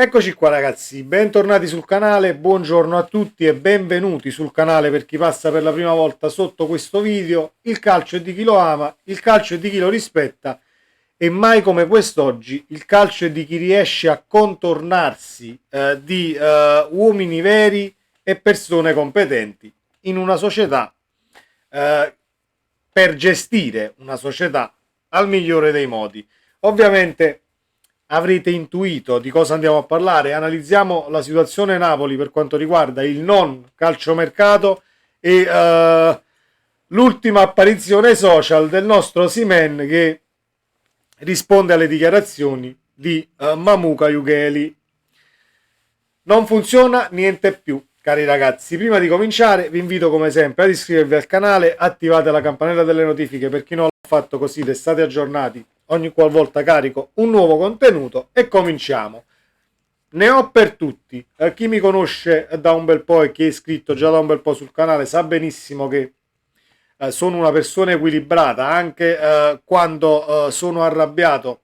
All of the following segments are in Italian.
Eccoci qua ragazzi, bentornati sul canale, buongiorno a tutti e benvenuti sul canale per chi passa per la prima volta sotto questo video. Il calcio è di chi lo ama, il calcio è di chi lo rispetta e mai come quest'oggi il calcio è di chi riesce a contornarsi di uomini veri e persone competenti in una società per gestire una società al migliore dei modi. Ovviamente avrete intuito di cosa andiamo a parlare. Analizziamo la situazione Napoli per quanto riguarda il non calciomercato e l'ultima apparizione social del nostro Osimhen che risponde alle dichiarazioni di Mamuka Yugeli. Non funziona niente più, cari ragazzi. Prima di cominciare vi invito come sempre ad iscrivervi al canale, attivate la campanella delle notifiche per chi non l'ha fatto, così restate aggiornati ogni qualvolta carico un nuovo contenuto e cominciamo. Ne ho per tutti. Chi mi conosce da un bel po' e chi è iscritto già da un bel po' sul canale sa benissimo che sono una persona equilibrata anche quando sono arrabbiato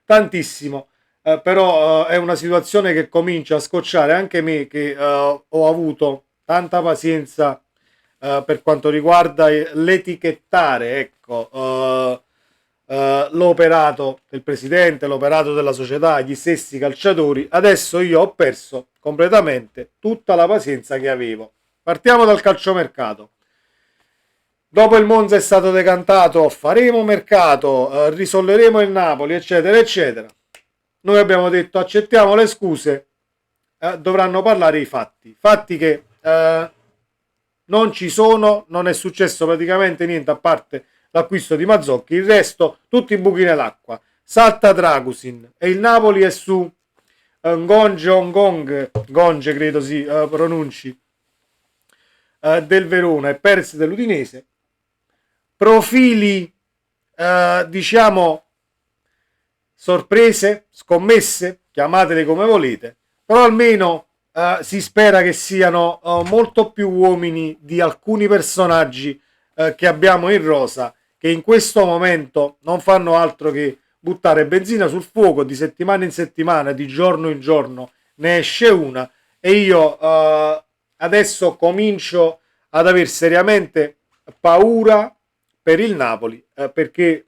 tantissimo. Però è una situazione che comincia a scocciare anche me, che ho avuto tanta pazienza per quanto riguarda l'etichettare, ecco, l'operato del presidente, l'operato della società, gli stessi calciatori. Adesso io ho perso completamente tutta la pazienza che avevo. Partiamo dal calciomercato. Dopo il Monza è stato decantato, faremo mercato, risolveremo il Napoli, eccetera, eccetera. Noi abbiamo detto accettiamo le scuse, dovranno parlare i fatti. Fatti che non ci sono, non è successo praticamente niente a parte l'acquisto di Mazzocchi, il resto tutti i buchi nell'acqua. Salta Dragusin e il Napoli è su Gonge credo si pronunci, del Verona e Perez dell'Udinese. Profili diciamo sorprese, scommesse, chiamatele come volete, però almeno si spera che siano molto più uomini di alcuni personaggi che abbiamo in rosa, che in questo momento non fanno altro che buttare benzina sul fuoco. Di settimana in settimana, di giorno in giorno ne esce una, e io adesso comincio ad aver seriamente paura per il Napoli, perché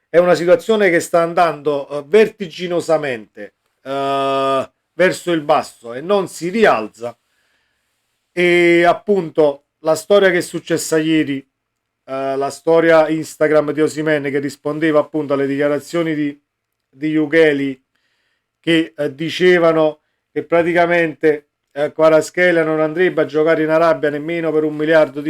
è una situazione che sta andando vertiginosamente verso il basso e non si rialza. E appunto la storia che è successa ieri, la storia Instagram di Osimhen che rispondeva appunto alle dichiarazioni di Yugeli, che dicevano che praticamente Kvaratskhelia non andrebbe a giocare in Arabia nemmeno per $1 miliardo.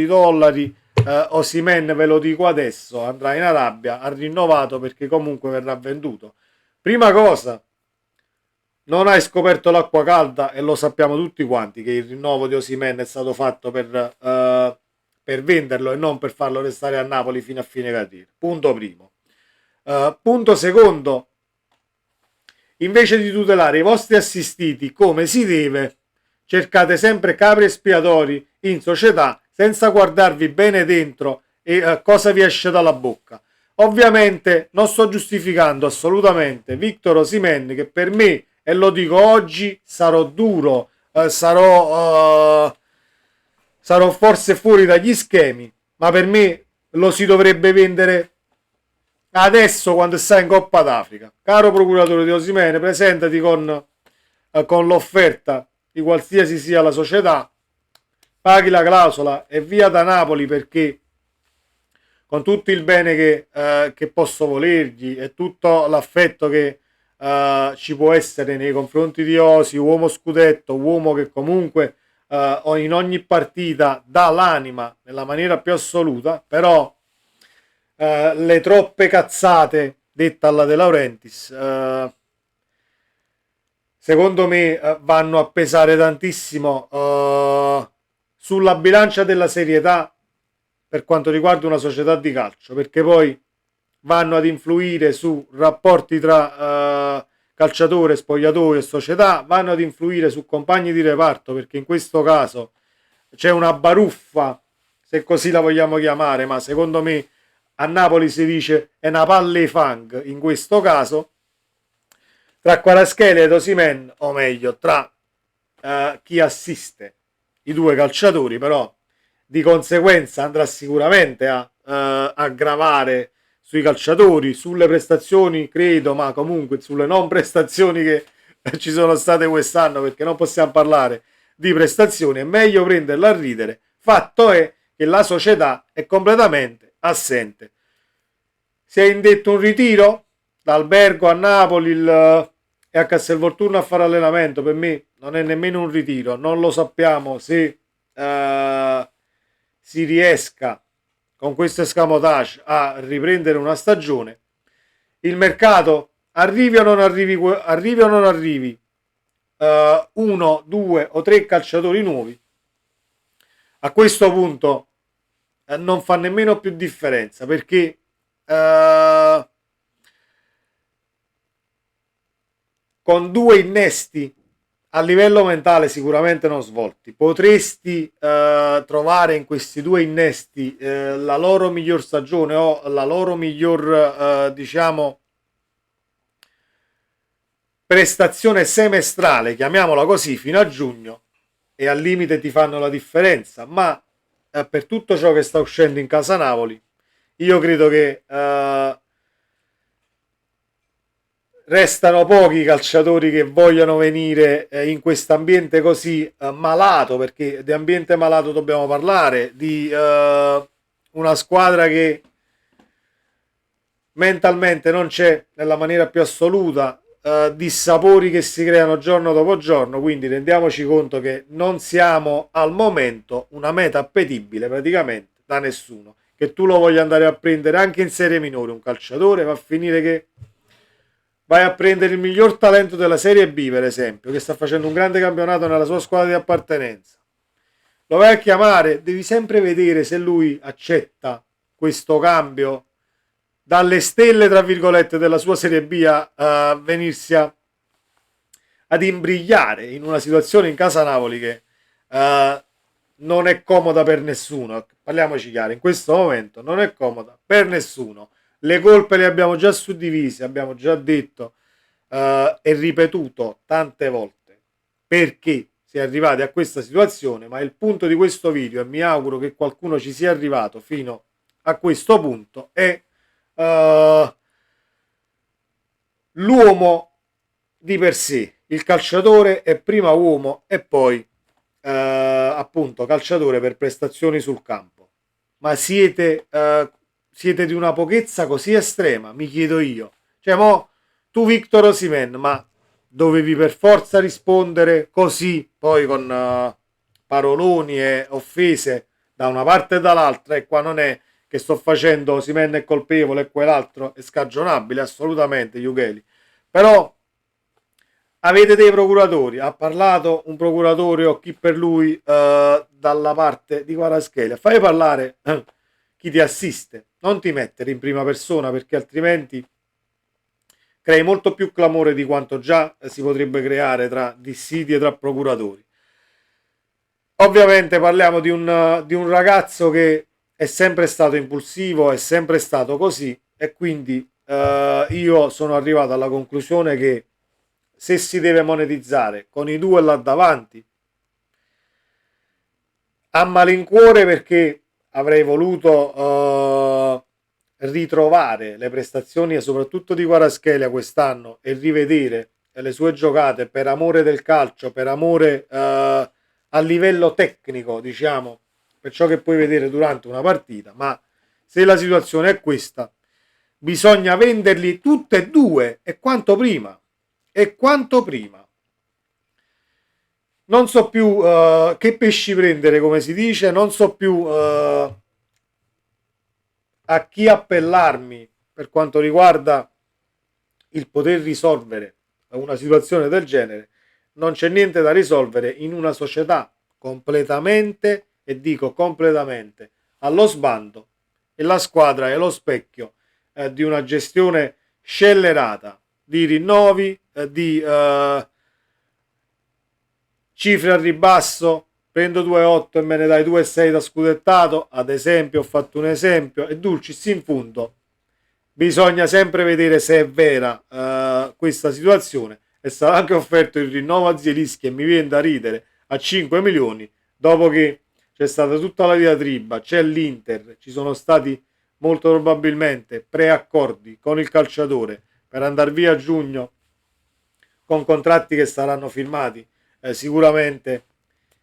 Osimhen, ve lo dico adesso, andrà in Arabia, ha rinnovato perché comunque verrà venduto. Prima cosa, non hai scoperto l'acqua calda e lo sappiamo tutti quanti che il rinnovo di Osimhen è stato fatto per venderlo e non per farlo restare a Napoli fino a fine carriera. Punto primo. Punto secondo, invece di tutelare i vostri assistiti come si deve, cercate sempre capri espiatori in società senza guardarvi bene dentro e cosa vi esce dalla bocca. Ovviamente non sto giustificando assolutamente Victor Osimhen, che per me, e lo dico oggi, sarò duro, sarò forse fuori dagli schemi, ma per me lo si dovrebbe vendere adesso quando sta in Coppa d'Africa. Caro procuratore di Osimhen, presentati con l'offerta di qualsiasi sia la società, paghi la clausola e via da Napoli, perché con tutto il bene che posso volergli e tutto l'affetto che ci può essere nei confronti di Osi, uomo scudetto, uomo che comunque in ogni partita dà l'anima nella maniera più assoluta, però le troppe cazzate dette alla De Laurentiis secondo me vanno a pesare tantissimo sulla bilancia della serietà per quanto riguarda una società di calcio, perché poi vanno ad influire su rapporti tra calciatore, spogliatoio e società, vanno ad influire su compagni di reparto, perché in questo caso c'è una baruffa, se così la vogliamo chiamare, ma secondo me a Napoli si dice è una palle fang in questo caso. tra Kvaratskhelia ed Osimhen, o meglio, tra chi assiste i due calciatori, però di conseguenza andrà sicuramente a gravare sui calciatori, sulle prestazioni, credo, ma comunque sulle non prestazioni che ci sono state quest'anno, perché non possiamo parlare di prestazioni, è meglio prenderla a ridere. Fatto è che la società è completamente assente. Si è indetto un ritiro dall'albergo a Napoli e a Castelvolturno a fare allenamento. Per me non è nemmeno un ritiro, non lo sappiamo se si riesca con questo escamotage a riprendere una stagione. Il mercato arrivi o non arrivi, uno, due o tre calciatori nuovi, a questo punto non fa nemmeno più differenza, perché con due innesti a livello mentale sicuramente non svolti potresti trovare in questi due innesti la loro miglior stagione o la loro miglior diciamo prestazione semestrale, chiamiamola così, fino a giugno, e al limite ti fanno la differenza, ma per tutto ciò che sta uscendo in casa Napoli io credo che restano pochi calciatori che vogliono venire in questo ambiente così malato, perché di ambiente malato dobbiamo parlare, di una squadra che mentalmente non c'è nella maniera più assoluta, dissapori che si creano giorno dopo giorno, quindi rendiamoci conto che non siamo al momento una meta appetibile praticamente da nessuno. Che tu lo voglia andare a prendere anche in serie minore un calciatore, va a finire che vai a prendere il miglior talento della Serie B, per esempio, che sta facendo un grande campionato nella sua squadra di appartenenza. Lo vai a chiamare, devi sempre vedere se lui accetta questo cambio dalle stelle, tra virgolette, della sua Serie B a venirsi ad imbrigliare in una situazione in casa Napoli che non è comoda per nessuno. Parliamoci chiaro, in questo momento non è comoda per nessuno. Le colpe le abbiamo già suddivise, abbiamo già detto e ripetuto tante volte perché si è arrivati a questa situazione, ma il punto di questo video, e mi auguro che qualcuno ci sia arrivato fino a questo punto, è l'uomo di per sé. Il calciatore è prima uomo e poi appunto calciatore per prestazioni sul campo. Ma siete di una pochezza così estrema, mi chiedo io. Cioè, mo tu Victor Osimhen, ma dovevi per forza rispondere così, poi con paroloni e offese da una parte e dall'altra, e qua non è che sto facendo Osimhen è colpevole e quell'altro è scagionabile, assolutamente, Jugheli. Però avete dei procuratori, ha parlato un procuratore o chi per lui dalla parte di Kvaratskhelia, fai parlare chi ti assiste, non ti mettere in prima persona, perché altrimenti crei molto più clamore di quanto già si potrebbe creare tra dissidie tra procuratori. Ovviamente parliamo di un ragazzo che è sempre stato impulsivo, è sempre stato così, e quindi io sono arrivato alla conclusione che se si deve monetizzare con i due là davanti, a malincuore, perché avrei voluto ritrovare le prestazioni soprattutto di Kvaratskhelia quest'anno e rivedere le sue giocate per amore del calcio, per amore a livello tecnico, diciamo, per ciò che puoi vedere durante una partita. Ma se la situazione è questa, bisogna venderli tutte e due, e quanto prima, non so più che pesci prendere, come si dice, non so più a chi appellarmi per quanto riguarda il poter risolvere una situazione del genere. Non c'è niente da risolvere in una società completamente, e dico completamente, allo sbando, e la squadra è lo specchio di una gestione scellerata, di rinnovi, di cifre al ribasso. Prendo 2,8 e me ne dai 2,6 da scudettato, ad esempio. Ho fatto un esempio, e dulcis in fundo bisogna sempre vedere se è vera questa situazione. È stato anche offerto il rinnovo a Zielinski e mi viene da ridere, a 5 milioni, dopo che c'è stata tutta la diatriba, c'è l'Inter, ci sono stati molto probabilmente preaccordi con il calciatore per andare via a giugno, con contratti che saranno firmati sicuramente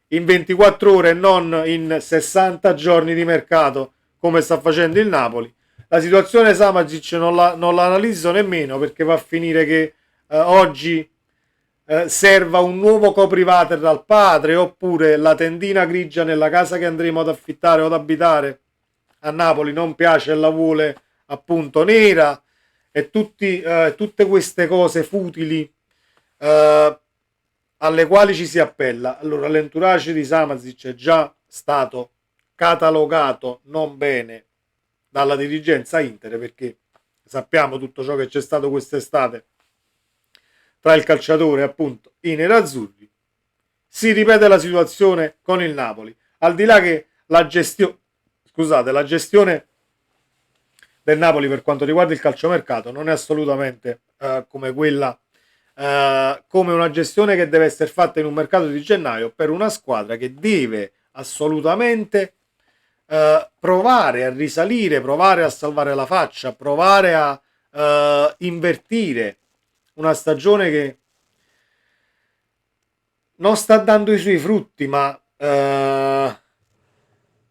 in 24 ore e non in 60 giorni di mercato come sta facendo il Napoli. La situazione Samardžić non l'analizzo nemmeno, perché va a finire che oggi serva un nuovo coprivater dal padre, oppure la tendina grigia nella casa che andremo ad affittare o ad abitare a Napoli non piace e la vuole appunto nera, e tutte queste cose futili alle quali ci si appella. Allora, l'entourage di Samardžić è già stato catalogato non bene dalla dirigenza Inter, perché sappiamo tutto ciò che c'è stato quest'estate tra il calciatore e appunto i nerazzurri. Si ripete la situazione con il Napoli, al di là che la gestione del Napoli per quanto riguarda il calciomercato non è assolutamente come una gestione che deve essere fatta in un mercato di gennaio per una squadra che deve assolutamente provare a risalire, provare a salvare la faccia, provare a invertire una stagione che non sta dando i suoi frutti, ma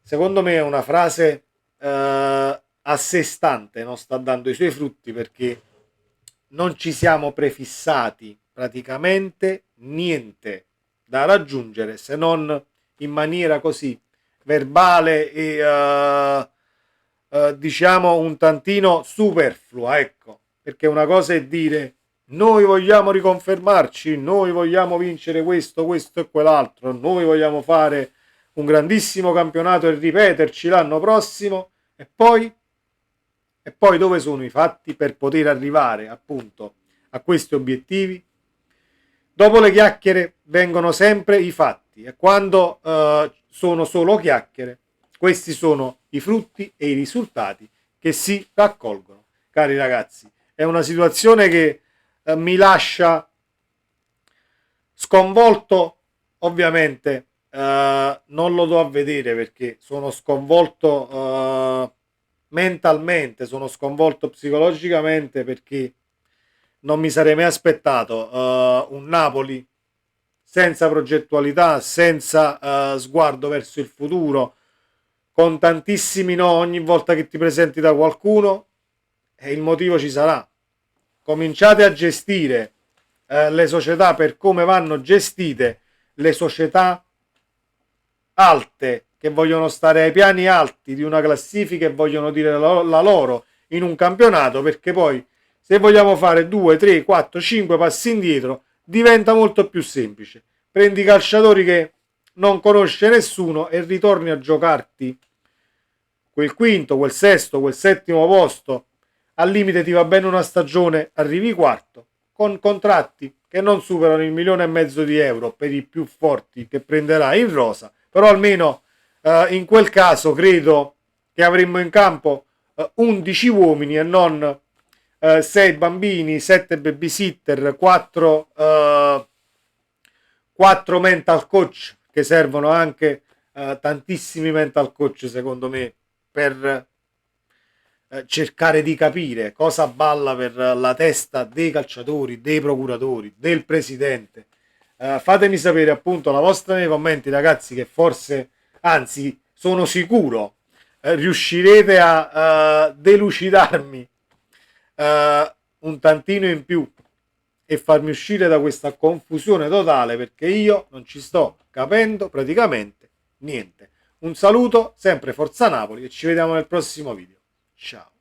secondo me è una frase a sé stante, non sta dando i suoi frutti, perché non ci siamo prefissati praticamente niente da raggiungere, se non in maniera così verbale e diciamo un tantino superflua, ecco, perché una cosa è dire noi vogliamo riconfermarci, noi vogliamo vincere questo e quell'altro, noi vogliamo fare un grandissimo campionato e ripeterci l'anno prossimo, e poi dove sono i fatti per poter arrivare appunto a questi obiettivi? Dopo le chiacchiere vengono sempre i fatti, e quando sono solo chiacchiere, questi sono i frutti e i risultati che si raccolgono. Cari ragazzi, è una situazione che mi lascia sconvolto. Ovviamente non lo do a vedere perché sono sconvolto mentalmente, sono sconvolto psicologicamente, perché non mi sarei mai aspettato un Napoli senza progettualità, senza sguardo verso il futuro, con tantissimi no ogni volta che ti presenti da qualcuno, e il motivo ci sarà. Cominciate a gestire le società per come vanno gestite le società alte, che vogliono stare ai piani alti di una classifica e vogliono dire la loro in un campionato, perché poi se vogliamo fare 2, 3, 4, 5 passi indietro diventa molto più semplice. Prendi i calciatori che non conosce nessuno e ritorni a giocarti quel quinto, quel sesto, quel settimo posto. Al limite ti va bene una stagione, arrivi quarto, con contratti che non superano il 1,5 milioni di euro per i più forti che prenderai in rosa, però almeno in quel caso credo che avremmo in campo 11 uomini e non 6 bambini, 7 babysitter, 4 mental coach, che servono anche tantissimi mental coach secondo me per cercare di capire cosa balla per la testa dei calciatori, dei procuratori, del presidente. Fatemi sapere appunto la vostra nei commenti, ragazzi, che forse, anzi sono sicuro, riuscirete a delucidarmi un tantino in più e farmi uscire da questa confusione totale, perché io non ci sto capendo praticamente niente. Un saluto, sempre Forza Napoli, e ci vediamo nel prossimo video. Ciao.